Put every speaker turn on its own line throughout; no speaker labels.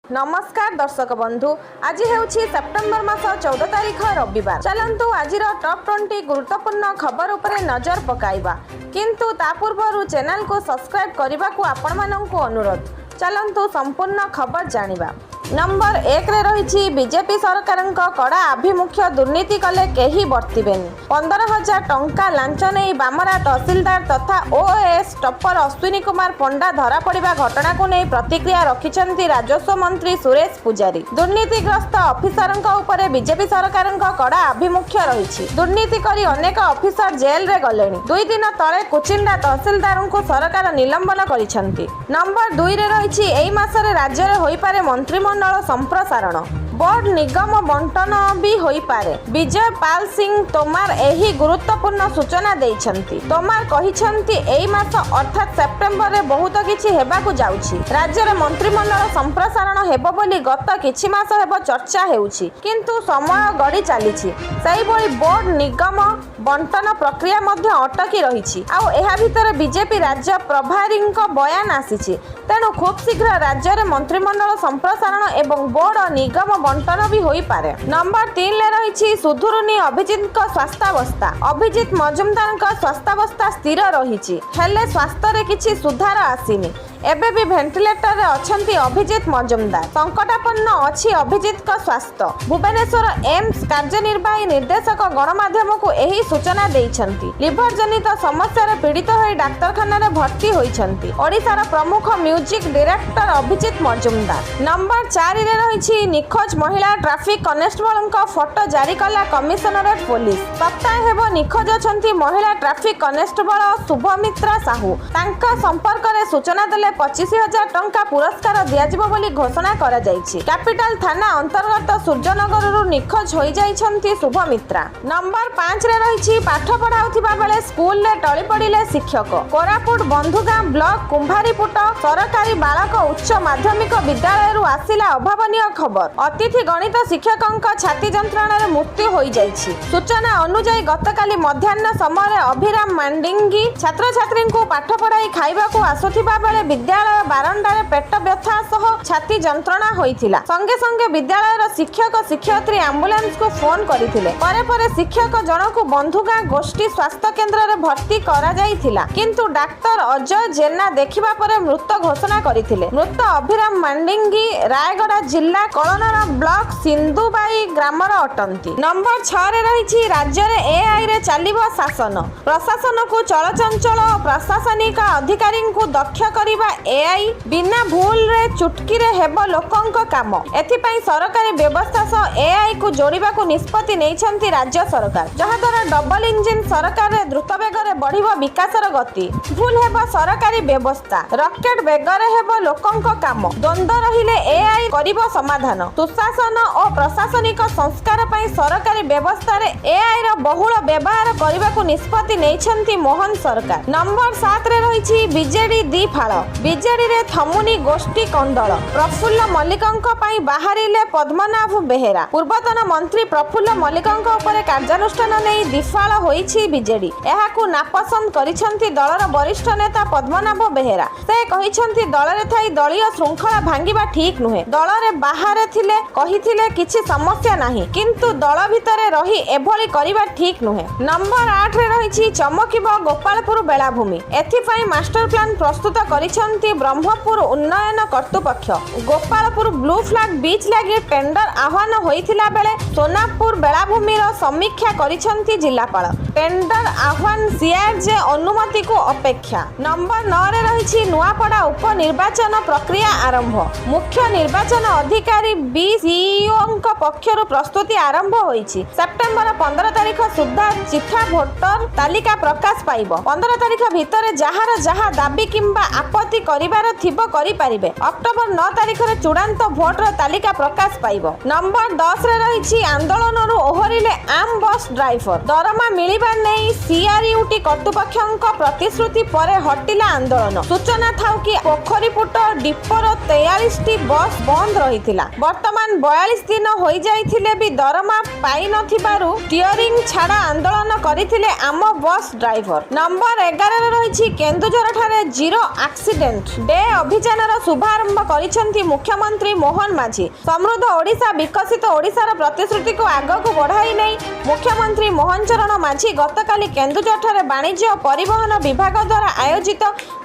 नमस्कार दर्शक बंधु, आज हेउछि सेप्टेम्बर मास 14 तारिख रविवार। चलंतु आजिर टॉप 20 गुरुत्वपूर्ण खबर उपरे नजर पकाइबा, किंतु ता पूर्वरु चैनल को सब्सक्राइब करने को आपण माननकु अनुरोध। चलंतु संपूर्ण खबर जानिबा। नंबर 1 रे रही बीजेपी सरकार कड़ा आभिमुख्य दुर्नीति कले केही बर्तिबेनी। 15,000 टंका लांच नहीं बामरा तहसीलदार तथा ओएस टप्पर अश्विनी कुमार पंडा धरा पड़ा घटना को नहीं प्रतिक्रिया रखिछंती राजस्व मंत्री सुरेश पुजारी। दुर्नीतिग्रस्त अफिसर उपरे बीजेपी सरकार कड़ा आभिमुख्य रही। दुर्नीति करी अनेक अफिसर जेल रे गलेनी। 2 दिन तले कुचिंडा तहसीलदार को सरकार निलंबन करिछंती। नंबर 2 रे रही एई मासरे राज्य रे होई पारे मंत्रिमंडल संप्रसारण, बोर्ड निगम बंटन भी होई पारे। विजय पाल सिंह तोमार एही गुरुत्वपूर्ण सूचना देइछंती। तोमार कहिछंती एई मास अर्थात सेप्टेम्बर रे बहुत किछि हेबाकू जाउछि। राज्य रे मंत्रिमंडल संप्रसारण हेबो बोली गत किछि मास हेबो चर्चा हेउछि, किंतु समय गडी चालिछि। सेही बोली बोर्ड निगम बंटन प्रक्रिया मध्य अटकी रहिछि। आउ एहा भितर बीजेपी राज्य प्रभारीଙ୍କ बयान आसीछि। तेणु खूब शीघ्र राज्य रे मंत्रिमंडल संप्रसारण एवं बोर्ड निगम बंटन भी होई पारे। नंबर 3 ले रही सुधुरुनी अभिजित स्वास्थ्यावस्था। अभिजित मजुमदार स्वास्थ्यावस्था स्थिर रही, हेले स्वास्थ्य रे किछि सुधार आसीनी। एबे भी वेंटिलेटर रे अछंती अभिजित मजुमदार। संकटापन्न अछि अभिजित का स्वास्थ्य। भुवनेश्वर एम्स कार्यनिर्वाही निर्देशक गणमाध्यम को एही सूचना देइछंती। लिवर जनित समस्या रे पीड़ित होई डाक्तरखाना रे भर्ती होइछंती ओडिशार प्रमुख music director Abhijit Majumdar. Number 4 रे रही निखोज महिला ट्रैफिक कॉन्स्टेबल का फोटो जारी कला कमिशनरेट पुलिस। सप्ताह हेबो निखोज अछंती महिला ट्रैफिक कॉन्स्टेबल शुभमित्रा साहू। तांका संपर्क रे सूचना देले 25,000 टंका पुरस्कार दियाजिबो बोली घोषणा करा जायछि। कैपिटल थाना अंतर्गत सूर्यनगर रु निखोज होई जाइछंती शुभमित्रा। नंबर 5 रे रही पाठ पढ़ाउथिबा बेले स्कूल ले टळी पड़िले शिक्षक। कोरापुट बंधुगां ब्लॉक कुंभारीपुट सरकारी बालक उच्च माध्यमिक विद्यालय रु आसिला अभावनीय खबर। अतिथि गणित शिक्षकଙ୍କ छाती जंत्रणा रे मृत्यु होई जाइछि। सूचना अनुसार गतकाली मध्याह्न समय अभिराम मांडिंगी छात्र छात्री को पाठ पढ़ाई खाइबा को आसुथिबा बेले विद्यालय बारंडारे पेट व्यथा सह छाती जंत्रणा होइथिला। संगे संगे विद्यालयर शिक्षक शिक्षयित्री एम्बुलेंस को फोन करिथिले। परे परे शिक्षक जनकु बंधुगां गोष्ठी स्वास्थ्य केंद्र रे भर्ती करा जाइथिला, किंतु डाक्टर अजय जेना देखिबा परे मृत घोषणा करिथिले। मृत अभिराम मांडिंगी रायगढ़ जिला कळनर ब्लॉक सिंधुबाई ग्रामर अटंती। नंबर 6 रे रही राज्य रे एआई रे चालिबो शासन। प्रशासन को चलचंचल प्रशासनिक अधिकारी को दक्ष करिबा एआई बिना भूल रे चुटकी रे हेबो लोकंक काम। एथिपई सरकारी व्यवस्था सह एआई को जोड़िबा को निष्पत्ति नेइछंती राज्य सरकार, जहा द्वारा डबल इंजिन सरकार रे द्रुत वेग रे बढ़िबो विकासर गति। भूल हेबो सरकारी व्यवस्था, रॉकेट वेग रे हेबो लोकंक काम। द्वंद्व रहिले एआई करिबो समाधान। सुशासन और प्रशासनिक संस्कार पई सरकारी व्यवस्था रे एआई रो बहुल व्यवहार करिबा को निष्पत्ति नेइछंती मोहन सरकार। नंबर 7 रे रही बीजेडी दी फाळ। बीजेडी रे थमुनी गोष्ठी कंदल। प्रफुल्ल मल्लिकंक पई बाहरिले पद्मनाभ बेहेरा। पूर्वतन मंत्री प्रफुल्ल मल्लिकंक उपरे कार्यानुष्ठान नै दिफाळ होईछि बीजेडी। एहाकु नापसंद करिछंती दलर वरिष्ठ नेता पद्मनाभ बेहेरा। से कहिछंती दल रे थाई दलीय श्रृंखला भांगिबा ठीक नुहे। दल रे बाहर थिले कहिथिले किछि समस्या नाही, किंतु दल भितरे रही एभली करिबा ठीक नुहे। नंबर 8 रे रहिछि चमकिबो गोपालपुर बेलाभूमि। एथिपई मास्टर प्लान प्रस्तुत करिछंती ब्रह्मपुर उन्नयन कर्तृपक्ष। गोपालपुर ब्लू फ्लैग बीच लागि टेंडर आह्वान होइथिला बेले सोनापुर बेलाभूमि रो समीक्षा करिछंती जिल्लापाल। टेंडर आह्वान सीआरजे अनुमति को अपेक्षा। नंबर 9 रे रहिछि नुआपड़ा उपनिर्वाचन प्रक्रिया आरंभ। मुख्य निर्वाचन अधिकारी बीसीईओ पक्षरु प्रस्तुति आरंभ होइछि। सेप्टेम्बर 15 तारिख सुद्धा चिठा भोटर तालिका प्रकाश पाइबो। 15 तारिख भितर जहार जहा दाबी किंबा आपत्ति करिबार थिबो करि पारिबे। अक्टोबर 9 तारिख रे चूड़ांत भोटर तालिका प्रकाश पाइबो। नंबर 10 रे रहिछि आंदोलन रु ओहरिले आम बस ड्राइवर। दरमा मिलिबा नै सीआरयूटी कर्तृपक्षक प्रतिश्रुति परे हटिला आंदोलन। सूचना थाउ कि पोखरीपुट डिपोर 43 टी बस बंद रहिथिला। वर्तमान 42 दिन होई जाइथिले भी दरमा पाई नथिबारु स्टीयरिंग छाड़ा आंदोलन करिथिले आम बस ड्राइवर। नंबर 11 रे रहिछि केन्दुझर ठारे जीरो एक्सीडेंट। ଆକ୍ସିଡେଣ୍ଟ ଡେ ଅଭିଯାନର ଶୁଭାରମ୍ଭ କରିଛନ୍ତି ମୁଖ୍ୟମନ୍ତ୍ରୀ ମୋହନ ମାଝୀ। ସମୃଦ୍ଧ ଓଡ଼ିଶା ବିକଶିତ ଓଡ଼ିଶାର ପ୍ରତିଶ୍ରୁତିକୁ ଆଗକୁ ବଢ଼ାଇ ନେଇ ମୁଖ୍ୟମନ୍ତ୍ରୀ ମୋହନ ଚରଣ ମାଝୀ ଗତକାଲି କେନ୍ଦୁଝରଠାରେ ବାଣିଜ୍ୟ ଓ ପରିବହନ ବିଭାଗ ଦ୍ୱାରା ଆୟୋଜିତ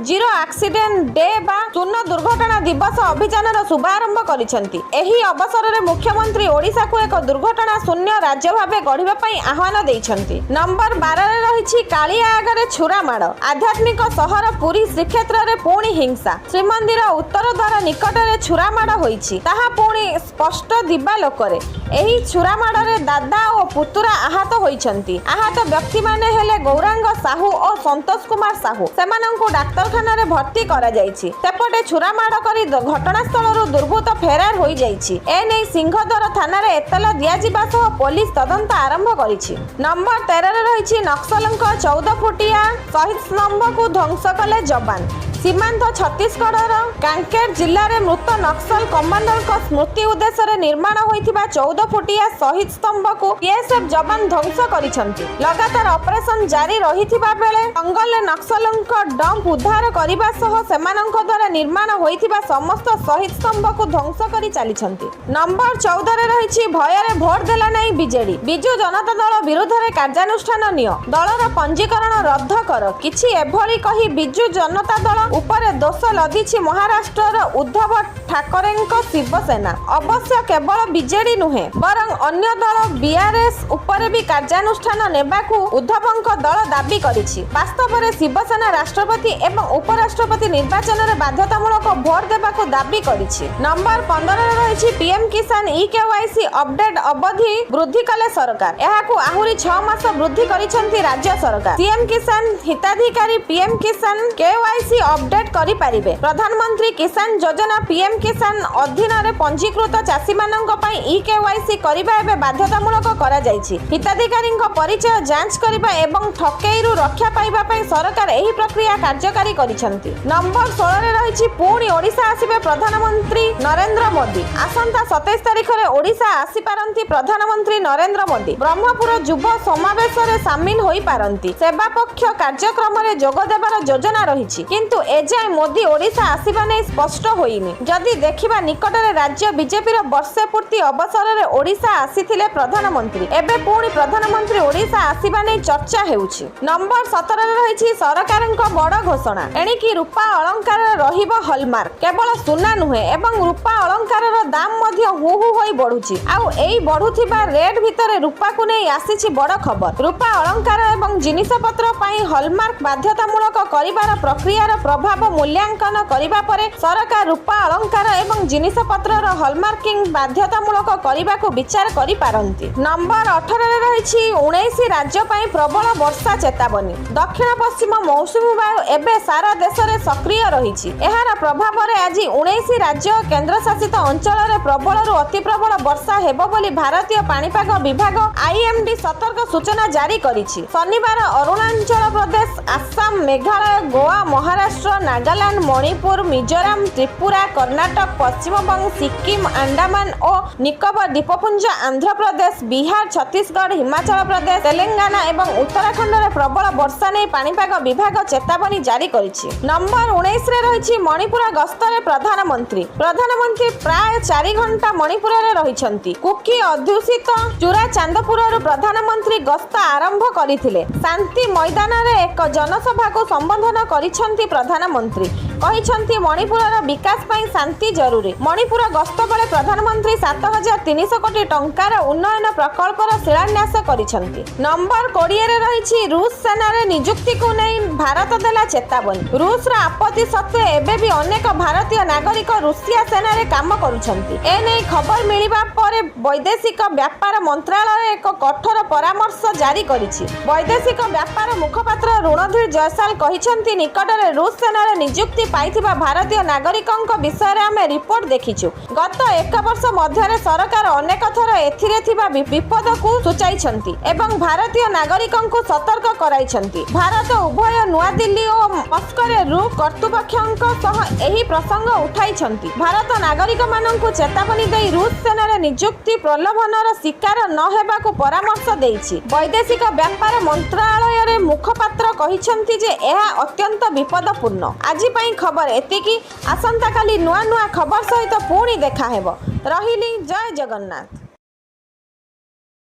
ଜିରୋ ଆକ୍ସିଡେଣ୍ଟ ଡେ ବା ଶୂନ୍ୟ ଦୁର୍ଘଟଣା ଦିବସ ଅଭିଯାନର ଶୁଭାରମ୍ଭ କରିଛନ୍ତି। ଏହି ଅବସରରେ ମୁଖ୍ୟମନ୍ତ୍ରୀ ଓଡ଼ିଶାକୁ ଏକ ଦୁର୍ଘଟଣା ଶୂନ୍ୟ ରାଜ୍ୟ ଭାବେ ଗଢ଼ିବା ପାଇଁ ଆହ୍ୱାନ ଦେଇଛନ୍ତି। ନମ୍ବର 12ରେ ରହିଛି କାଳିଆ ଆଗରେ ଛୁରାମାଡ଼। ଆଧ୍ୟାତ୍ମିକ ସହର ପୁରୀ ଶ୍ରୀକ୍ଷେତ୍ରରେ ପୁଣି ହିଂସା। ଶ୍ରୀମନ୍ଦିର ଉତ୍ତର ଦ୍ୱାର ନିକଟରେ ଛୁରାମାଡ଼ ହୋଇଛି, ତାହା ପୁଣି ସ୍ପଷ୍ଟ ଦିବାଲୋକରେ। ଏହି ଛୁରାମାଡ଼ରେ ଦାଦା ଓ ପୁତୁରା ଆହତ ହୋଇଛନ୍ତି। ଆହତ ବ୍ୟକ୍ତିମାନେ ହେଲେ ଗୌରାଙ୍ଗ ସାହୁ ଓ ସନ୍ତୋଷ କୁମାର ସାହୁ। ସେମାନଙ୍କୁ ଡାକ୍ତରଖାନାରେ ଭର୍ତ୍ତି କରାଯାଇଛି। ସେପଟେ ଛୁରାମାଡ଼ କରି ଘଟଣାସ୍ଥଳରୁ ଦୁର୍ବୃତ୍ତ ଫେରାର ହୋଇଯାଇଛି। ଏନେଇ ସିଂହଦ୍ୱାର ଥାନାରେ ଏତଲା ଦିଆଯିବା ସହ ପୋଲିସ ତଦନ୍ତ ଆରମ୍ଭ କରିଛି। ନମ୍ବର 13ରେ ରହିଛି ନକ୍ସଲଙ୍କ 14 ଫୁଟିଆ ଶହୀଦ ସ୍ତମ୍ଭକୁ ଧ୍ୱଂସ କଲେ ଯବାନ। ସୀମାନ୍ତ ଛତିଶଗଡ଼ର କାଙ୍କେର ଜିଲ୍ଲାରେ ମୃତ ନକ୍ସଲ କମାଣ୍ଡରଙ୍କ ସ୍ମୃତି ଉଦ୍ଦେଶ୍ୟରେ ନିର୍ମାଣ ହୋଇଥିବା 14 ଫୁଟିଆ ଶହୀଦ ସ୍ତମ୍ଭକୁ ବିଏସ୍ଏଫ୍ ଯବାନ ଧ୍ୱଂସ କରିଛନ୍ତି। ଲଗାତାର ଅପରେସନ ଜାରି ରହିଥିବା ବେଳେ ଜଙ୍ଗଲରେ ନକ୍ସଲଙ୍କ ଡମ୍ପ ଉଦ୍ଧାର କରିବା ସହ ସେମାନଙ୍କ ଦ୍ୱାରା ନିର୍ମାଣ ହୋଇଥିବା ସମସ୍ତ ଶହୀଦ ସ୍ତମ୍ଭକୁ ଧ୍ୱଂସ କରି ଚାଲିଛନ୍ତି। ନମ୍ବର 14ରେ ରହିଛି ଭୟରେ ଭୋଟ ଦେଲା ନାହିଁ ବିଜେଡି। ବିଜୁ ଜନତା ଦଳ ବିରୁଦ୍ଧରେ କାର୍ଯ୍ୟାନୁଷ୍ଠାନ ନିଅ, ଦଳର ପଞ୍ଜୀକରଣ ରଦ୍ଦ କର। କିଛି ଏଭଳି କହି ବିଜୁ ଜନତା ଦଳ ଉପରେ ଦୋଷ ଲଦିଛି ମହାରାଷ୍ଟ୍ରର ଉଦ୍ଧବ ଠାକରେଙ୍କ ଶିବସେନା। ଅବଶ୍ୟ କେବଳ ବିଜେଡି ନୁହେଁ, ବରଂ ଅନ୍ୟ ଦଳ ବିଆର୍ଏସ୍ ଉପରେ ବି କାର୍ଯ୍ୟାନୁଷ୍ଠାନ ନେବାକୁ ଉଦ୍ଧବଙ୍କ ଦଳ ଦାବି କରିଛି। ବାସ୍ତବରେ ଶିବସେନା ରାଷ୍ଟ୍ରପତି ଏବଂ ଉପରାଷ୍ଟ୍ରପତି ନିର୍ବାଚନରେ ବାଧ୍ୟତାମୂଳକ ଭୋଟ ଦେବାକୁ ଦାବି କରିଛି। ନମ୍ବର 15ରେ ରହିଛି ପିଏମ୍ କିଷାନ ଇକେୱାଇସି ଅପଡେଟ୍ ଅବଧି ବୃଦ୍ଧି କଲେ ସରକାର। ଏହାକୁ ଆହୁରି 6 ମାସ ବୃଦ୍ଧି କରିଛନ୍ତି ରାଜ୍ୟ ସରକାର। ସିଏମ୍ କିଷାନ ହିତାଧିକାରୀ ପିଏମ୍ କିଷାନ କେୱାଇସି ଅପଡେଟ୍ କରିପାରିବେ। ପ୍ରଧାନମନ୍ତ୍ରୀ କିଷାନ ଯୋଜନା ପିଏମ୍ କିଷାନ ଅଧୀନରେ ପଞ୍ଜୀକୃତ ଚାଷୀମାନଙ୍କ ପାଇଁ ଇକେୱାଇସି କରିବା ଏବେ ବାଧ୍ୟତାମୂଳକ କରାଯାଇଛି। ହିତାଧିକାରୀଙ୍କ ପରିଚୟ ଯାଞ୍ଚ କରିବା ଏବଂ ଠକେଇରୁ ରକ୍ଷା ପାଇବା ପାଇଁ ସରକାର ଏହି ପ୍ରକ୍ରିୟା କାର୍ଯ୍ୟକାରୀ କରିଛନ୍ତି। ନମ୍ବର 16ରେ ରହିଛି ପୁଣି ଓଡ଼ିଶା ଆସିବେ ପ୍ରଧାନମନ୍ତ୍ରୀ ନରେନ୍ଦ୍ର ମୋଦି। ଆସନ୍ତା 27 ତାରିଖରେ ଓଡ଼ିଶା ଆସିପାରନ୍ତି ପ୍ରଧାନମନ୍ତ୍ରୀ ନରେନ୍ଦ୍ର ମୋଦି। ବ୍ରହ୍ମପୁର ଯୁବ ସମାବେଶରେ ସାମିଲ ହୋଇପାରନ୍ତି। ସେବା ପକ୍ଷ କାର୍ଯ୍ୟକ୍ରମରେ ଯୋଗ ଦେବାର ଯୋଜନା ରହିଛି, କିନ୍ତୁ ଏଯାଏଁ ମୋଦି ଓଡ଼ିଶା ଆସିବା ନେଇ ସ୍ପଷ୍ଟ ହୋଇନି। ଯଦି ଦେଖିବା ନିକଟରେ ରାଜ୍ୟ ବିଜେପିର ବର୍ଷେ ପୂର୍ତ୍ତି ଅବସରରେ ଓଡ଼ିଶା ଆସିଥିଲେ ପ୍ରଧାନମନ୍ତ୍ରୀ। ଏବେ ପୁଣି ପ୍ରଧାନମନ୍ତ୍ରୀ ଓଡ଼ିଶା ଆସିବା ନେଇ ଚର୍ଚ୍ଚା ହେଉଛି। ନମ୍ବର 17ରେ ରହିଛି ସରକାରଙ୍କ ବଡ଼ ଘୋଷଣା। ଏଣିକି ରୂପା ଅଳଙ୍କାର ରହିବ ହଲମାର୍କ। କେବଳ ସୁନା ନୁହେଁ ଏବଂ ରୂପା ଅଳଙ୍କାରର ଦାମ ମଧ୍ୟ ହୁ ହୁ ହୋଇ ବଢୁଛି। ଆଉ ଏଇ ବଢୁଥିବା ରେଟ୍ ଭିତରେ ରୂପାକୁ ନେଇ ଆସିଛି ବଡ଼ ଖବର। ରୂପା ଅଳଙ୍କାର ଏବଂ ଜିନିଷପତ୍ର ପାଇଁ ହଲମାର୍କ ବାଧ୍ୟତାମୂଳକ କରିବାର ପ୍ରକ୍ରିୟାର ପ୍ରଭାବ ମୂଲ୍ୟାଙ୍କନ କରିବା ପରେ ସରକାର ରୂପା ଅଳଙ୍କାର ଏବଂ ଜିନିଷପତ୍ରର ହଲମାର୍କିଂ ବାଧ୍ୟତାମୂଳକ କରିବାକୁ ବିଚାର କରିପାରନ୍ତି। ନମ୍ବର 18ରେ ରହିଛି 19 ରାଜ୍ୟ ପାଇଁ ପ୍ରବଳ ବର୍ଷା ଚେତାବନୀ। ଦକ୍ଷିଣ ପଶ୍ଚିମ ମୌସୁମୀ ବାୟୁ ଏବେ ସାରା ଦେଶରେ ସକ୍ରିୟ ରହିଛି। ଏହାର ପ୍ରଭାବରେ ଆଜି 19 ରାଜ୍ୟ ଓ କେନ୍ଦ୍ରଶାସିତ ଅଞ୍ଚଳରେ ପ୍ରବଳରୁ ଅତି ପ୍ରବଳ ବର୍ଷା ହେବ ବୋଲି ଭାରତୀୟ ପାଣିପାଗ ବିଭାଗ ଆଇଏମ୍ଡି ସତର୍କ ସୂଚନା ଜାରି କରିଛି। ଶନିବାର ଅରୁଣାଚଳ ପ୍ରଦେଶ, ଆସାମ, ମେଘାଳୟ, ଗୋଆ, ମହାରାଷ୍ଟ୍ର, ନାଗାଲାଣ୍ଡ, ମଣିପୁର, ମିଜୋରାମ, ତ୍ରିପୁରା, କର୍ଣ୍ଣାଟକ, ପଶ୍ଚିମବଙ୍ଗ, ସିକିମ, ଆଣ୍ଡାମାନ ଓ ନିକୋବର ଦ୍ୱୀପପୁଞ୍ଜ, ଆନ୍ଧ୍ରପ୍ରଦେଶ, ବିହାର, ଛତିଶଗଡ଼, ହିମାଚଳ ପ୍ରଦେଶ, ତେଲେଙ୍ଗାନା ଏବଂ ଉତ୍ତରାଖଣ୍ଡରେ ପ୍ରବଳ ବର୍ଷା ନେଇ ପାଣିପାଗ ବିଭାଗ ଚେତାବନୀ ଜାରି କରିଛି। ନମ୍ବର 19ରେ ରହିଛି ମଣିପୁର ଗସ୍ତରେ ପ୍ରଧାନମନ୍ତ୍ରୀ। ପ୍ରଧାନମନ୍ତ୍ରୀ ପ୍ରାୟ 4 ଘଣ୍ଟା ମଣିପୁରରେ ରହିଛନ୍ତି। କୁକି ଅଧ୍ୟୁଷିତ ଚୁରାଚାନ୍ଦପୁରରୁ ପ୍ରଧାନମନ୍ତ୍ରୀ ଗସ୍ତ ଆରମ୍ଭ କରିଥିଲେ। ଶାନ୍ତି ମଇଦାନରେ ଏକ ଜନସଭାକୁ ସମ୍ବୋଧନ କରିଛନ୍ତି ପ୍ରଧାନମନ୍ତ୍ରୀ। କହିଛନ୍ତି ମଣିପୁରର ବିକାଶ ପାଇଁ ଶାନ୍ତି ଜରୁରୀ। ମଣିପୁର ଗସ୍ତ ବେଳେ ପ୍ରଧାନମନ୍ତ୍ରୀ 7300 କୋଟି ଟଙ୍କାର ଉନ୍ନୟନ ପ୍ରକଳ୍ପର ଶିଳାନ୍ୟାସ କରିଛନ୍ତି। ନମ୍ବର 20ରେ ରହିଛି ରୁଷ ସେନାରେ ନିଯୁକ୍ତିକୁ ନେଇ ଭାରତ ଦେଲା ଚେତାବନୀ। ରୁଷର ଆପତ୍ତି ସତ୍ତ୍ୱେ ଏବେ ବି ଅନେକ ଭାରତୀୟ ନାଗରିକ ରୁଷିଆ ସେନାରେ କାମ କରୁଛନ୍ତି। ଏନେଇ ଖବର ମିଳିବା ପରେ ବୈଦେଶିକ ବ୍ୟାପାର ମନ୍ତ୍ରାଳୟ ଏକ କଠୋର ପରାମର୍ଶ ଜାରି କରିଛି। ବୈଦେଶିକ ବ୍ୟାପାର ମୁଖପାତ୍ର ରଣଧୀର ଜୟସାଲ କହିଛନ୍ତି, ନିକଟରେ ରୁଷ ସେନାରେ ନିଯୁକ୍ତି ପାଇଥିବା ଭାରତୀୟ ନାଗରିକଙ୍କ ବିଷୟରେ ଆମେ ରିପୋର୍ଟ ଦେଖିଛୁ। ଗତ 1 ବର୍ଷ ମଧ୍ୟରେ ସରକାର ଅନେକ ଥର ଏଥିରେ ଥିବା ବିପଦକୁ ସୂଚାଇଛନ୍ତି ଏବଂ ଭାରତୀୟ ନାଗରିକଙ୍କୁ ସତର୍କ କରାଇଛନ୍ତି। ଭାରତ ଉଭୟ ନୂଆଦିଲ୍ଲୀ ଓ ମସ୍କୋରେ ରୁଷ କର୍ତ୍ତୃପକ୍ଷଙ୍କ ସହ ଏହି ପ୍ରସଙ୍ଗ ଉଠାଇଛନ୍ତି। ଭାରତ ନାଗରିକମାନଙ୍କୁ ଚେତାବନୀ ଦେଇ ରୁଷ ସେନାରେ ନିଯୁକ୍ତି ପ୍ରଲୋଭନର ଶିକାର ନ ହେବାକୁ ପରାମର୍ଶ ଦେଇଛି। ବୈଦେଶିକ ବ୍ୟାପାର ମନ୍ତ୍ରାଳୟରେ ମୁଖପାତ୍ର କହିଛନ୍ତି ଯେ ଏହା ଅତ୍ୟନ୍ତ ବିପଦପୂର୍ଣ୍ଣ। ଆଜି ପାଇଁ खबर एतिकी आसंता काली नुआ नुआ खबर सहित पुणी देखा हेबो रहिली जय जगन्नाथ।